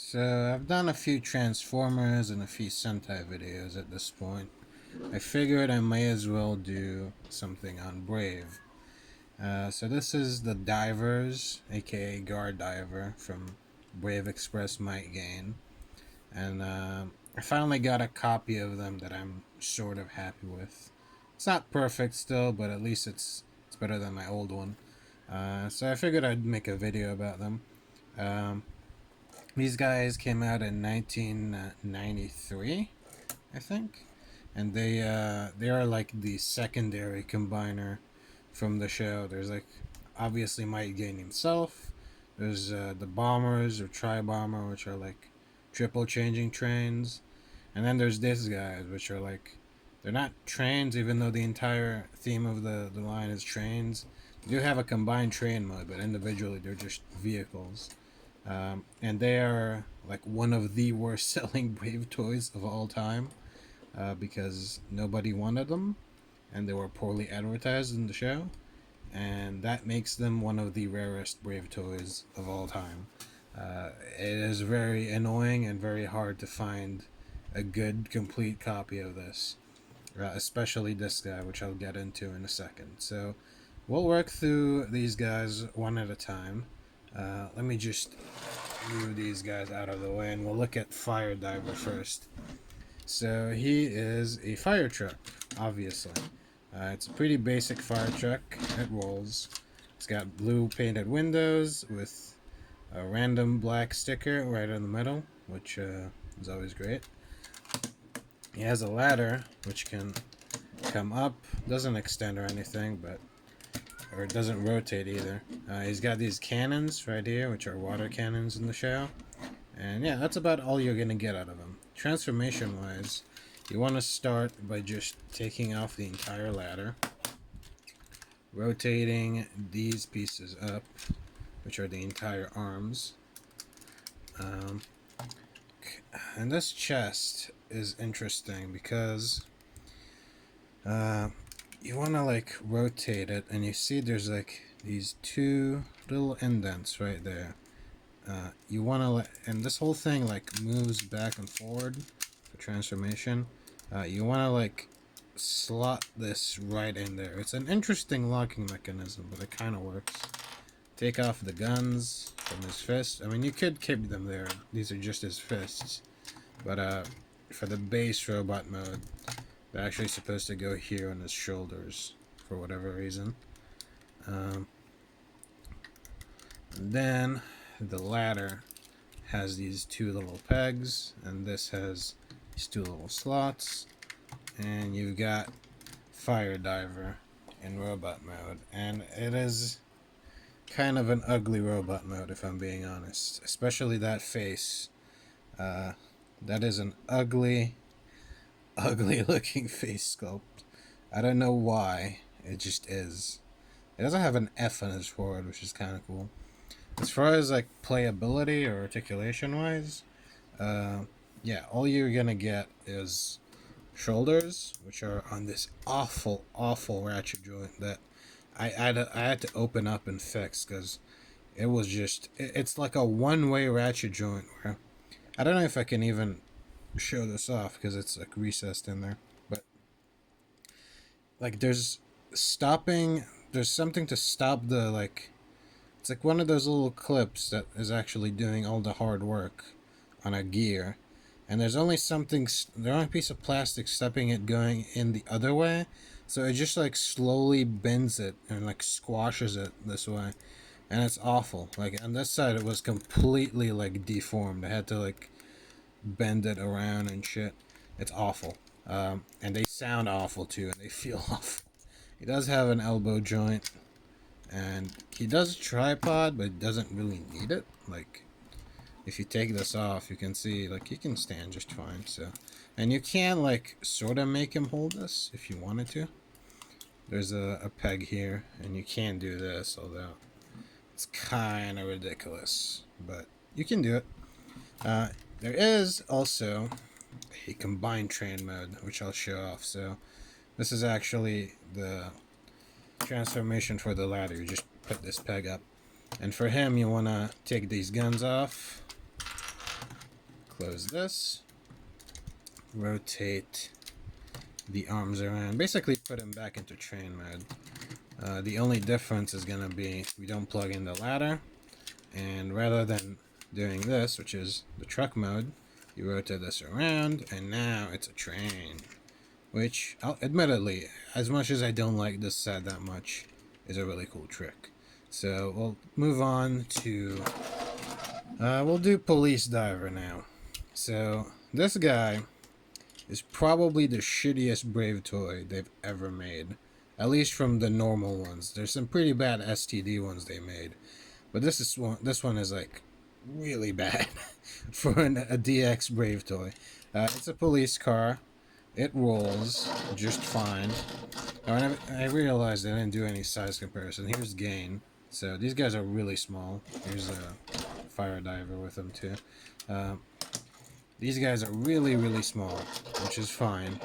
So I've done a few Transformers and a few Sentai videos at this point. I figured I may as well do something on Brave. So this is the Divers, aka Guard Diver, from Brave Express Might Gaine. And I finally got a copy of them that I'm sort of happy with. It's not perfect still, but at least it's better than my old one. So I figured I'd make a video about them. Um, these guys came out in 1993, I think, and they are like the secondary combiner from the show. There's like obviously Might Gaine himself. There's the bombers or tri bomber, which are like triple changing trains, and then there's these guys, which are like they're not trains, even though the entire theme of the line is trains. They do have a combined train mode, but individually they're just vehicles. And they are like one of the worst selling Brave toys of all time because nobody wanted them and they were poorly advertised in the show. And that makes them one of the rarest Brave toys of all time. It is very annoying and very hard to find a good, complete copy of this, especially this guy, which I'll get into in a second. So, we'll work through these guys one at a time. Let me just move these guys out of the way and we'll look at Fire Diver first. So he is a fire truck, obviously. It's a pretty basic fire truck. It rolls. It's got blue painted windows with a random black sticker right in the middle, which is always great. He has a ladder which can come up. Doesn't extend or anything, but or it doesn't rotate either. He's got these cannons right here, which are water cannons in the show. And yeah, that's about all you're gonna get out of him. Transformation wise, you want to start by just taking off the entire ladder, rotating these pieces up, which are the entire arms. And this chest is interesting because you want to like rotate it, and you see there's like these two little indents right there. You want to let, and this whole thing like moves back and forward for transformation. You want to like slot this right in there. It's an interesting locking mechanism, but it kind of works. Take off the guns from his fist. I mean, you could keep them there. These are just his fists. But for the base robot mode, they're actually supposed to go here on his shoulders for whatever reason. Then the ladder has these two little pegs, and this has these two little slots, and you've got Fire Diver in robot mode, and it is kind of an ugly robot mode if I'm being honest, especially that face. That is an ugly looking face sculpt. I don't know why, it just is. It doesn't have an F on his forehead, which is kind of cool. As far as like playability or articulation wise, yeah, all you're gonna get is shoulders, which are on this awful ratchet joint that I had to open up and fix because it was just it's like a one-way ratchet joint where I don't know if I can even show this off because it's like recessed in there, but like there's something to stop the like it's like one of those little clips that is actually doing all the hard work on a gear, and there's only a piece of plastic stopping it going in the other way, so it just like slowly bends it and like squashes it this way, and it's awful. Like on this side, it was completely like deformed. I had to like bend it around and shit. It's awful, and they sound awful too, and they feel awful. He does have an elbow joint, and he does tripod, but doesn't really need it. Like if you take this off, you can see like he can stand just fine. So, and you can like sort of make him hold this if you wanted to. There's a peg here, and you can do this, although it's kind of ridiculous, but you can do it. There is also a combined train mode, which I'll show off. So this is actually the transformation for the ladder. You just put this peg up, and for him you want to take these guns off, close this, rotate the arms around, basically put him back into train mode. The only difference is going to be we don't plug in the ladder, and rather than doing this, which is the truck mode, you rotate this around, and now it's a train. Which, admittedly, as much as I don't like this set that much, is a really cool trick. So we'll move on to, we'll do Police Diver now. So this guy is probably the shittiest Brave toy they've ever made. At least from the normal ones. There's some pretty bad STD ones they made. But this one is like really bad for a DX Brave toy. It's a police car. It rolls just fine. Oh, I realized I didn't do any size comparison. Here's Gaine. So these guys are really small. Here's a fire diver with them too. These guys are really, really small, which is fine.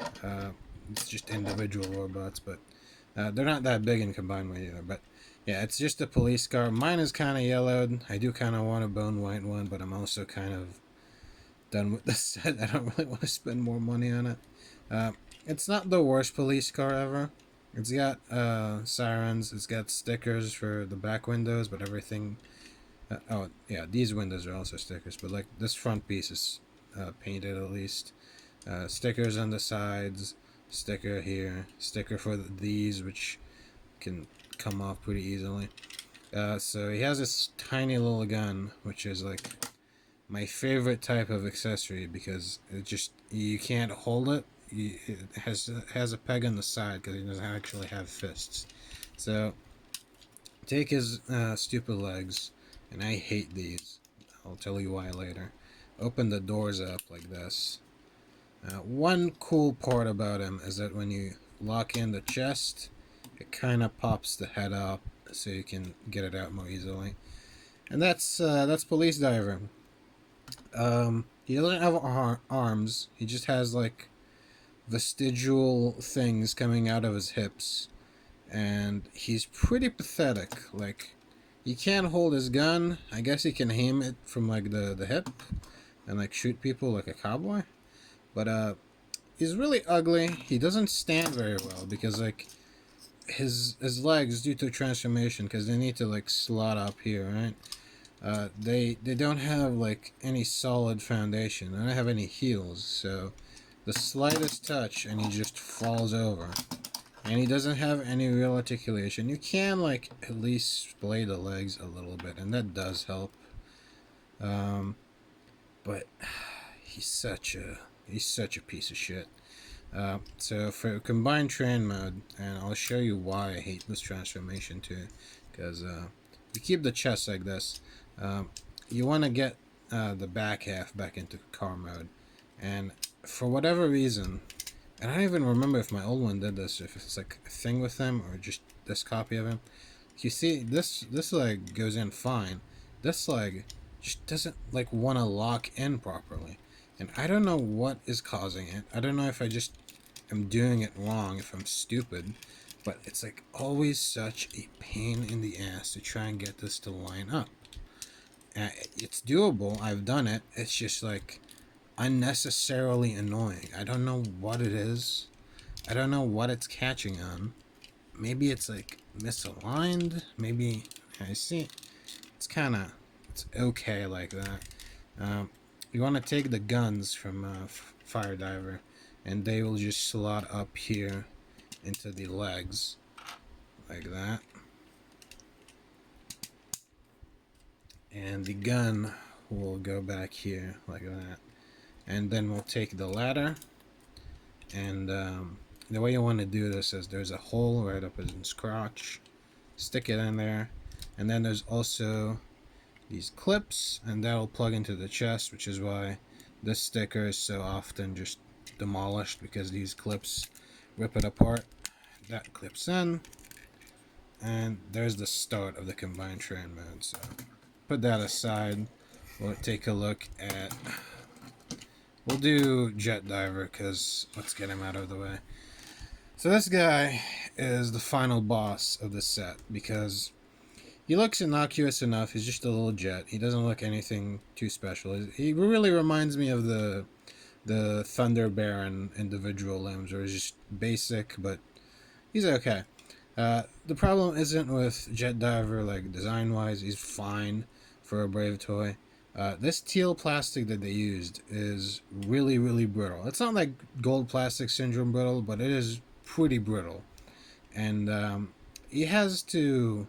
It's just individual robots, but they're not that big in combined weight either. But yeah, it's just a police car. Mine is kind of yellowed. I do kind of want a bone white one, but I'm also kind of done with the set. I don't really want to spend more money on it. It's not the worst police car ever. It's got sirens. It's got stickers for the back windows, but everything... oh, yeah, these windows are also stickers, but like this front piece is painted at least. Stickers on the sides, sticker here, sticker for these, which can come off pretty easily. So he has this tiny little gun, which is like my favorite type of accessory because it just, you can't hold it. It has a peg on the side because he doesn't actually have fists. So take his stupid legs, and I hate these. I'll tell you why later. Open the doors up like this. One cool part about him is that when you lock in the chest, it kind of pops the head up so you can get it out more easily. And that's Police Diver. He doesn't have arms. He just has like vestigial things coming out of his hips, and he's pretty pathetic. Like, he can't hold his gun. I guess he can aim it from like the hip and like shoot people like a cowboy, but he's really ugly. He doesn't stand very well because like his legs, due to transformation, because they need to like slot up here, right? They don't have like any solid foundation. They don't have any heels, so the slightest touch and he just falls over. And he doesn't have any real articulation. You can like at least splay the legs a little bit, and that does help. But he's such a piece of shit. So for combined train mode, and I'll show you why I hate this transformation too, because you keep the chest like this. You want to get the back half back into car mode, and for whatever reason, and I don't even remember if my old one did this, if it's like a thing with him or just this copy of him. You see, this leg goes in fine. This leg just doesn't like want to lock in properly, and I don't know what is causing it. I don't know if I just am doing it wrong, if I'm stupid, but it's like always such a pain in the ass to try and get this to line up. It's doable. I've done it. It's just like unnecessarily annoying. I don't know what it is. I don't know what it's catching on. Maybe it's like misaligned. Maybe I see. It's okay like that. You want to take the guns from Fire Diver, and they will just slot up here into the legs like that. And the gun will go back here like that. And then we'll take the ladder, and the way you want to do this is there's a hole right up in his crotch. Stick it in there, and then there's also these clips, and that'll plug into the chest, which is why this sticker is so often just demolished, because these clips rip it apart. That clips in, and there's the start of the combined train mode. So put that aside. We'll take a look at... We'll do Jet Diver, because let's get him out of the way. So this guy is the final boss of the set, because He looks innocuous enough. He's just a little jet. He doesn't look anything too special. He really reminds me of the Thunder Baron individual limbs, where he's just basic, but he's okay. The problem isn't with Jet Diver, like design wise, he's fine for a Brave toy. This teal plastic that they used is really, really brittle. It's not like gold plastic syndrome brittle, but it is pretty brittle. And he has to.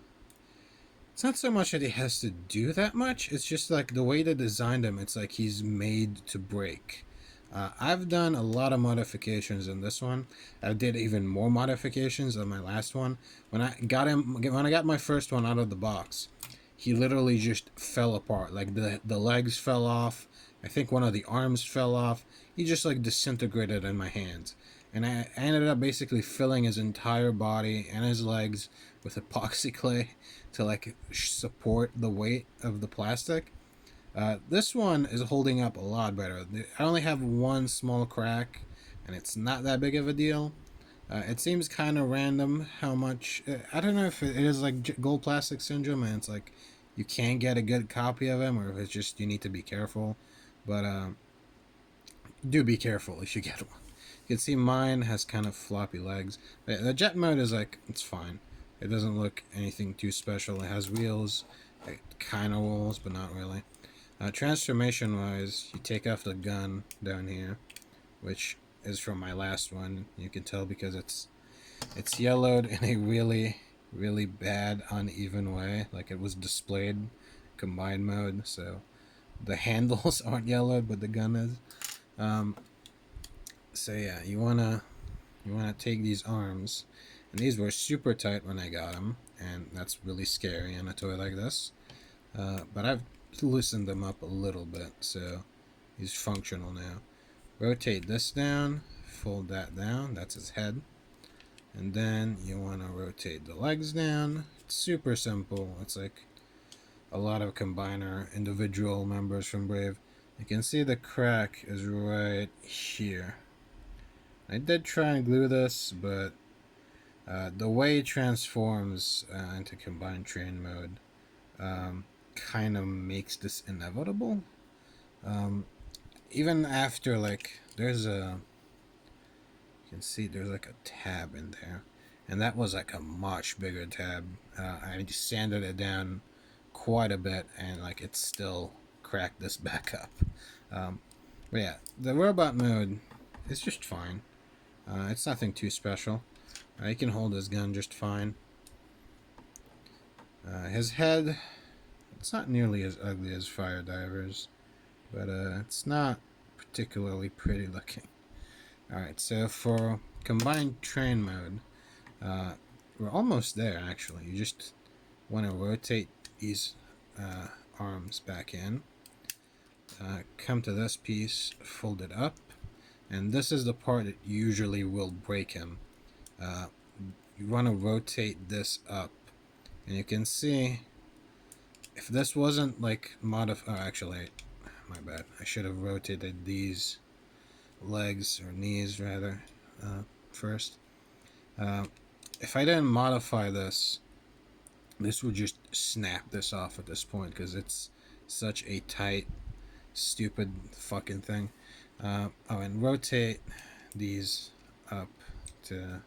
It's not so much that he has to do that much, it's just like the way they designed him, it's like he's made to break. I've done a lot of modifications in this one. I did even more modifications than my last one. When I got my first one out of the box, he literally just fell apart. Like the legs fell off. I think one of the arms fell off. He just like disintegrated in my hands. And I ended up basically filling his entire body and his legs with epoxy clay to like support the weight of the plastic. This one is holding up a lot better. I only have one small crack, and it's not that big of a deal. It seems kind of random how much. I don't know if it is like gold plastic syndrome, and it's like you can't get a good copy of him, or if it's just you need to be careful. But do be careful if you get one. You can see mine has kind of floppy legs. The jet mode is like, it's fine. It doesn't look anything too special. It has wheels. It kind of rolls, but not really. Transformation wise, you take off the gun down here, which is from my last one. You can tell because it's yellowed in a really, really bad, uneven way. Like it was displayed combined mode, so the handles aren't yellowed, but the gun is. So yeah, you wanna take these arms, and these were super tight when I got them, and that's really scary in a toy like this. But I've loosened them up a little bit, so he's functional now. Rotate this down, fold that down, that's his head. And then you want to rotate the legs down. It's super simple. It's like a lot of combiner individual members from Brave. You can see the crack is right here. I did try and glue this, but the way it transforms into combined train mode kind of makes this inevitable. Even after, like, you can see there's like a tab in there, and that was like a much bigger tab. I just sanded it down quite a bit, and like it still cracked this back up. But yeah, the robot mode is just fine. It's nothing too special. He can hold his gun just fine. His head, it's not nearly as ugly as Fire Diver's, but it's not particularly pretty looking. Alright, so for combined train mode, we're almost there actually. You just want to rotate these arms back in, come to this piece, fold it up, and this is the part that usually will break him. You want to rotate this up, and you can see if this wasn't like actually, my bad. I should have rotated these legs or knees rather first. If I didn't modify this, this would just snap this off at this point because it's such a tight, stupid fucking thing. And rotate these up to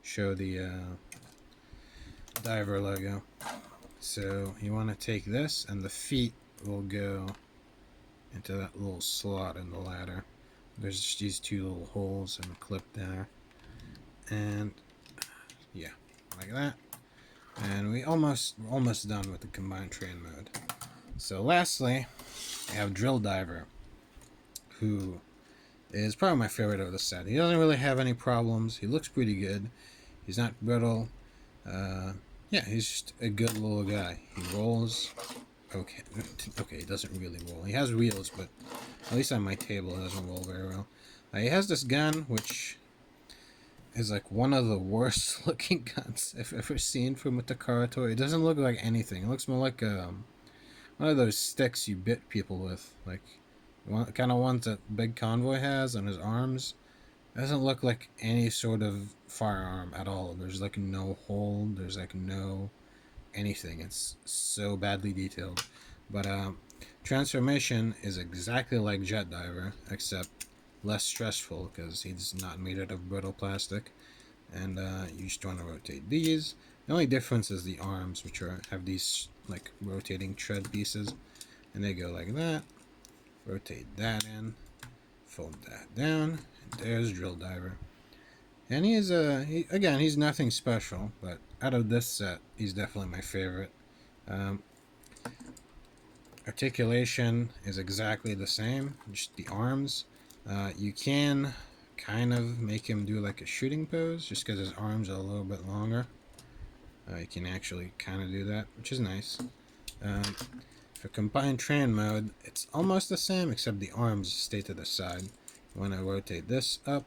show the diver logo. So you want to take this, and the feet will go into that little slot in the ladder. There's just these two little holes and a clip there, and yeah, like that. And we're almost done with the combined train mode. So lastly, I have Drill Diver, who is probably my favorite of the set. He doesn't really have any problems. He looks pretty good. He's not brittle. Yeah, he's just a good little guy. He rolls. Okay, he doesn't really roll. He has wheels, but at least on my table it doesn't roll very well. He has this gun, which is like one of the worst looking guns I've ever seen from a Takara toy. It doesn't look like anything. It looks more like one of those sticks you bit people with, like kind of ones that Big Convoy has on his arms. It doesn't look like any sort of firearm at all. There's like no hold. There's like no anything. It's so badly detailed. But transformation is exactly like Jet Diver, except less stressful because he's not made out of brittle plastic. And you just want to rotate these. The only difference is the arms, which have these like rotating tread pieces, and they go like that. Rotate that in, fold that down. And there's Drill Diver. And again, he's nothing special, but out of this set, he's definitely my favorite. Um, articulation is exactly the same, just the arms. You can kind of make him do like a shooting pose, just because his arms are a little bit longer. You can actually kind of do that, which is nice. For combined train mode, it's almost the same, except the arms stay to the side. When I rotate this up,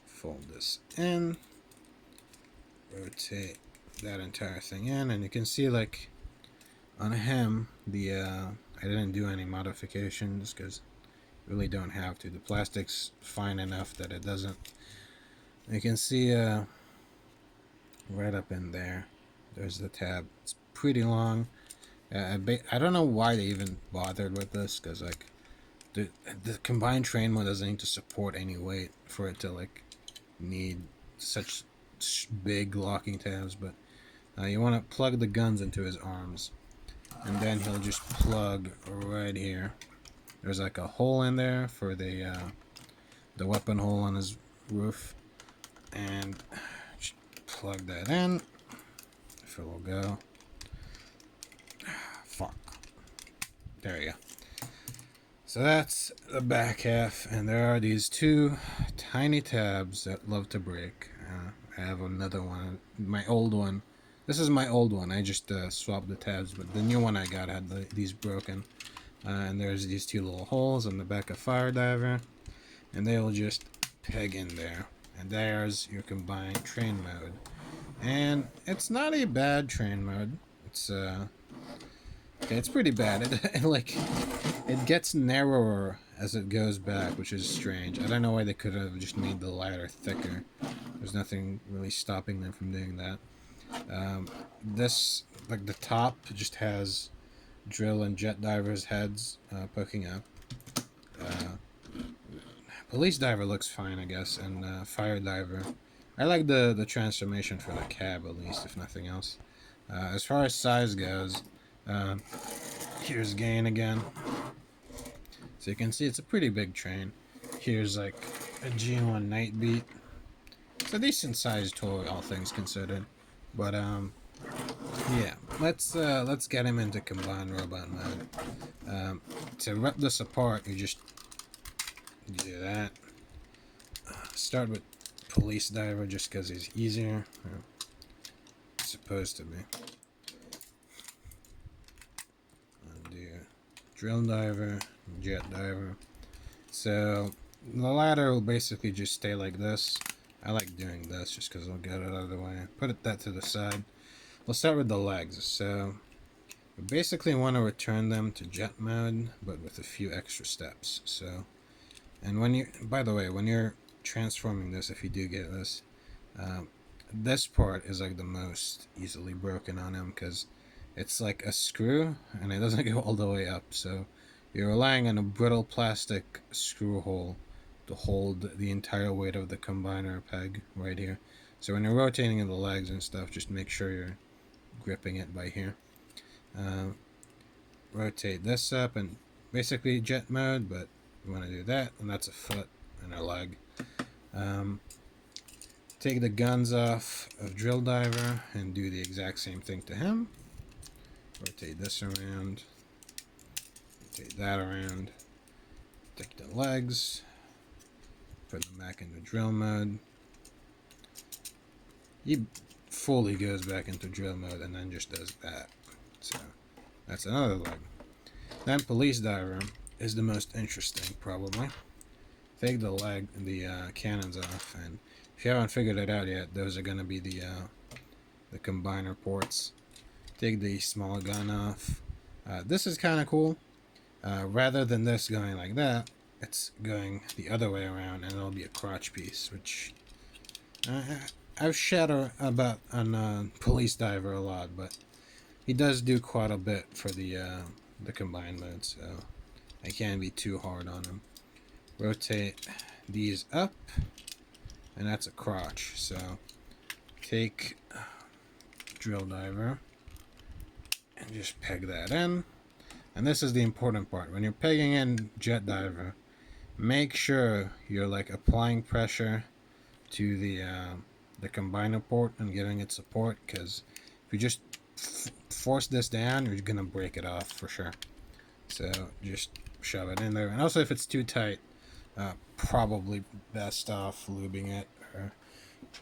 fold this in, rotate that entire thing in, and you can see like on him, I didn't do any modifications because really don't have to. The plastic's fine enough that it doesn't. You can see right up in there, there's the tab. It's pretty long. I don't know why they even bothered with this, because like the combined train mode doesn't need to support any weight for it to like need such big locking tabs. But you want to plug the guns into his arms, and then he'll just plug right here. There's like a hole in there for the weapon hole on his roof, and just plug that in. If it will go. Fuck. There you go. So that's the back half, and there are these two tiny tabs that love to break. I have another one, my old one. This is my old one. I just swapped the tabs, but the new one I got had these broken. And there's these two little holes on the back of Fire Diver, and they will just peg in there. And there's your combined train mode. And it's not a bad train mode. It's pretty bad. It gets narrower as it goes back, which is strange. I don't know why they could have just made the ladder thicker. There's nothing really stopping them from doing that. This, like the top, just has Drill and Jet Diver's heads poking up. Police Diver looks fine, I guess, and Fire Diver. I like the transformation for the cab, at least, if nothing else. As far as size goes, here's Gaine again. So you can see it's a pretty big train. Here's like a G1 Nightbeat. It's a decent sized toy, all things considered. But yeah, let's get him into combined robot mode. To rip this apart, you just do that. Start with Police Diver just because he's easier. It's supposed to be. Undo Drill Diver, Jet Diver. So the ladder will basically just stay like this. I like doing this just because I'll get it out of the way. Put that to the side. We'll start with the legs. So we basically want to return them to jet mode, but with a few extra steps. So, and by the way, when you're transforming this, if you do get this, this part is like the most easily broken on him because it's like a screw and it doesn't go all the way up. So you're relying on a brittle plastic screw hole to hold the entire weight of the combiner peg right here. So when you're rotating the legs and stuff, just make sure you're gripping it by here. Rotate this up and basically jet mode, but you want to do that, and that's a foot and a leg. Take the guns off of Drill Diver and do the exact same thing to him. Rotate this around, rotate that around, take the legs, put them back into drill mode. He fully goes back into drill mode and then just does that. So that's another leg. Then Police Diver is the most interesting, probably. Take the cannons off, and if you haven't figured it out yet, those are going to be the combiner ports. Take the small gun off. This is kind of cool. Rather than this going like that, it's going the other way around, and it'll be a crotch piece, which I've shat about on Police Diver a lot, but he does do quite a bit for the combined mode, so I can't be too hard on him. Rotate these up, and that's a crotch. So take drill diver and just peg that in. And this is the important part. When you're pegging in jet diver, make sure you're like applying pressure to the combiner port and giving it support, because if you just force this down, you're gonna break it off for sure. So just shove it in there. And also, if it's too tight, probably best off lubing it or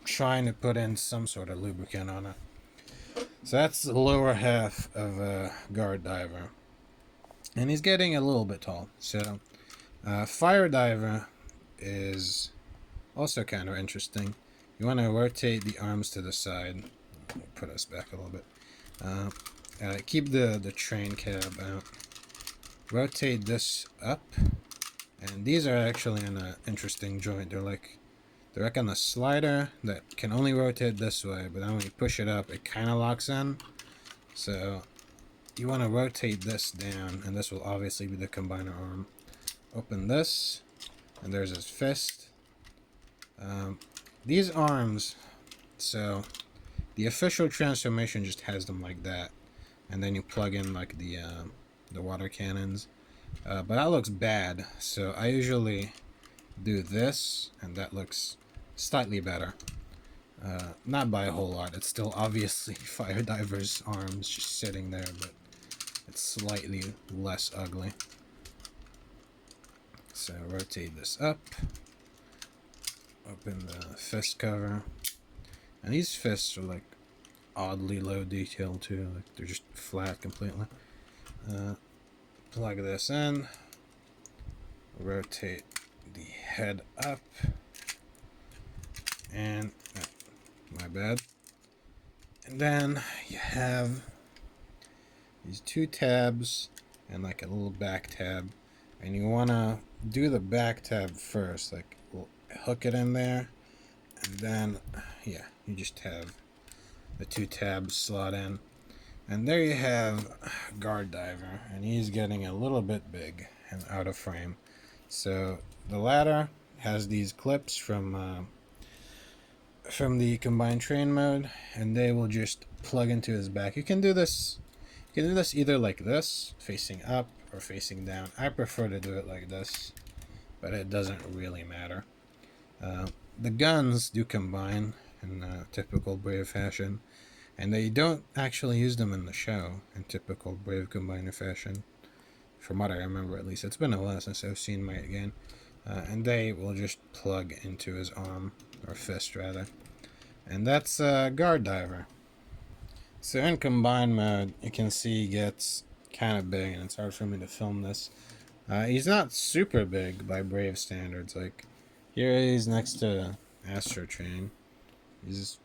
trying to put in some sort of lubricant on it. So that's the lower half of a guard diver. And he's getting a little bit tall. So fire diver is also kind of interesting. You want to rotate the arms to the side. Put us back a little bit. Keep the train cab out. Rotate this up. And these are actually in an interesting joint. They're like on a slider that can only rotate this way, but then when you push it up, it kind of locks in. So you want to rotate this down, and this will obviously be the combiner arm. Open this, and there's his fist. These arms, so the official transformation just has them like that, and then you plug in like the water cannons. But that looks bad, so I usually do this, and that looks slightly better. Not by a whole lot. It's still obviously fire diver's arms just sitting there, but it's slightly less ugly. So rotate this up. Open the fist cover. And these fists are like oddly low detail too. Like they're just flat completely. Plug this in. Rotate the head up. And my bad. And then you have these two tabs and like a little back tab, and you want to do the back tab first, like hook it in there, and then yeah, you just have the two tabs slot in, and there you have guard diver, and he's getting a little bit big and out of frame. So the ladder has these clips from the combined train mode, and they will just plug into his back. You can do this either like this, facing up, or facing down. I prefer to do it like this, but it doesn't really matter. The guns do combine in typical Brave fashion, and they don't actually use them in the show in typical Brave combiner fashion, from what I remember at least. It's been a while since I've seen Might Gaine. And they will just plug into his arm, or fist rather. And that's guard diver. So in combined mode, you can see he gets kind of big, and it's hard for me to film this. He's not super big by Brave standards. Like here he's next to Astro Train. He's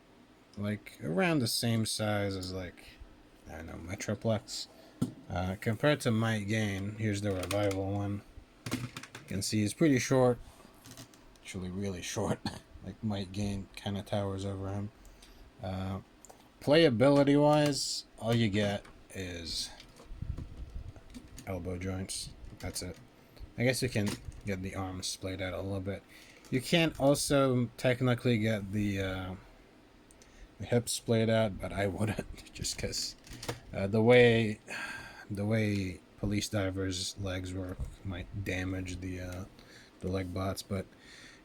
like around the same size as like, I don't know, Metroplex. Compared to Might Gaine, here's the revival one. You can see he's pretty short, actually really short. Like Might Gaine kind of towers over him. Playability wise, all you get is elbow joints. That's it. I guess you can get the arms splayed out a little bit. You can't also technically get the hips splayed out, but I wouldn't, just because the way police divers' legs work might damage the leg bots. But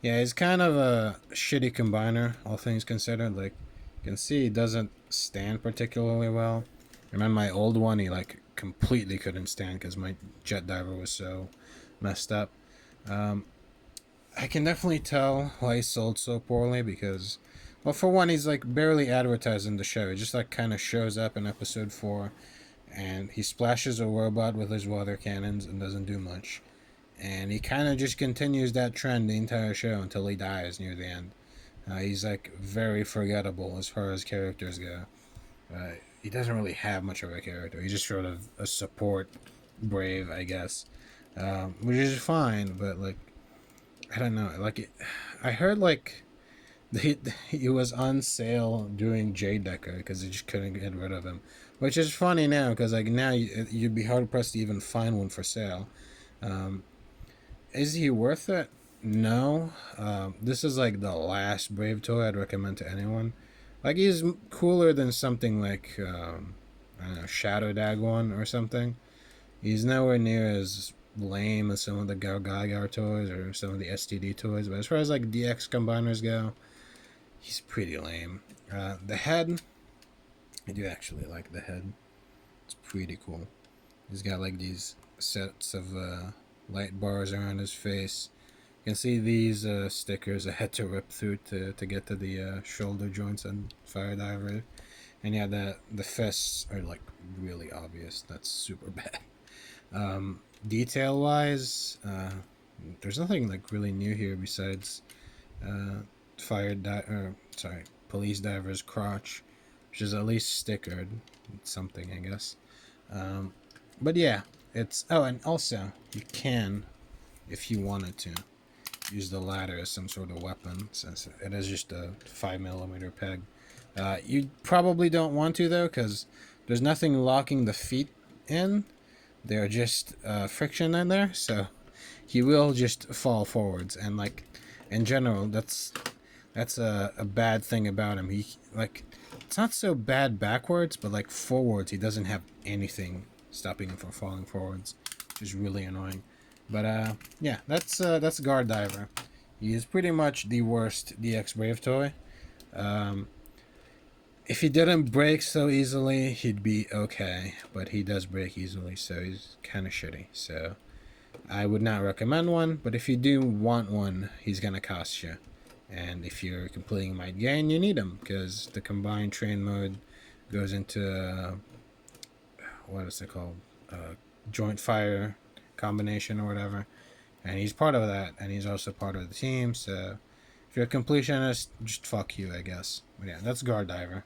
yeah, he's kind of a shitty combiner, all things considered. Like you can see, he doesn't stand particularly well. Remember my old one, he like completely couldn't stand because my jet diver was so messed up. I can definitely tell why he sold so poorly, because, well, for one, he's like barely advertised in the show. He just like kind of shows up in episode 4, and he splashes a robot with his water cannons and doesn't do much. And he kind of just continues that trend the entire show until he dies near the end. He's like very forgettable as far as characters go. He doesn't really have much of a character. He's just sort of a support Brave, I guess, which is fine. But like, I don't know. Like, I heard like he was on sale during J Decker because they just couldn't get rid of him. which is funny now because like now you'd be hard pressed to even find one for sale. Um, is he worth it? No. This is like the last Brave toy I'd recommend to anyone. Like he's cooler than something like I don't know, Shadow Dagon or something. He's nowhere near as lame as some of the Gargagar toys or some of the STD toys. But as far as like DX combiners go, he's pretty lame. The head, I do actually like the head. It's pretty cool. He's got like these sets of light bars around his face. You can see these stickers I had to rip through to get to the shoulder joints and Fire Diver. And yeah, the fists are like really obvious. That's super bad. Detail wise, there's nothing like really new here besides uh, police diver's crotch, which is at least stickered. It's something, I guess. Um, but yeah, it's and also you can, if you wanted to, use the ladder as some sort of weapon since it is just a 5 millimeter peg. You probably don't want to though, because there's nothing locking the feet in. They're just friction in there, so he will just fall forwards. And like in general, that's a bad thing about him. He like it's not so bad backwards, but like forwards, he doesn't have anything stopping him from falling forwards, which is really annoying. But yeah, that's Guard Diver. He is pretty much the worst DX Brave toy. Um, if he didn't break so easily, he'd be okay. But he does break easily, so he's kind of shitty. So I would not recommend one. But if you do want one, he's gonna cost you. And if you're completing Might Gain, you need him because the combined train mode goes into what is it called? Joint fire combination or whatever. And he's part of that, and he's also part of the team. So if you're a completionist, just fuck you, I guess. But yeah, that's Guard Diver.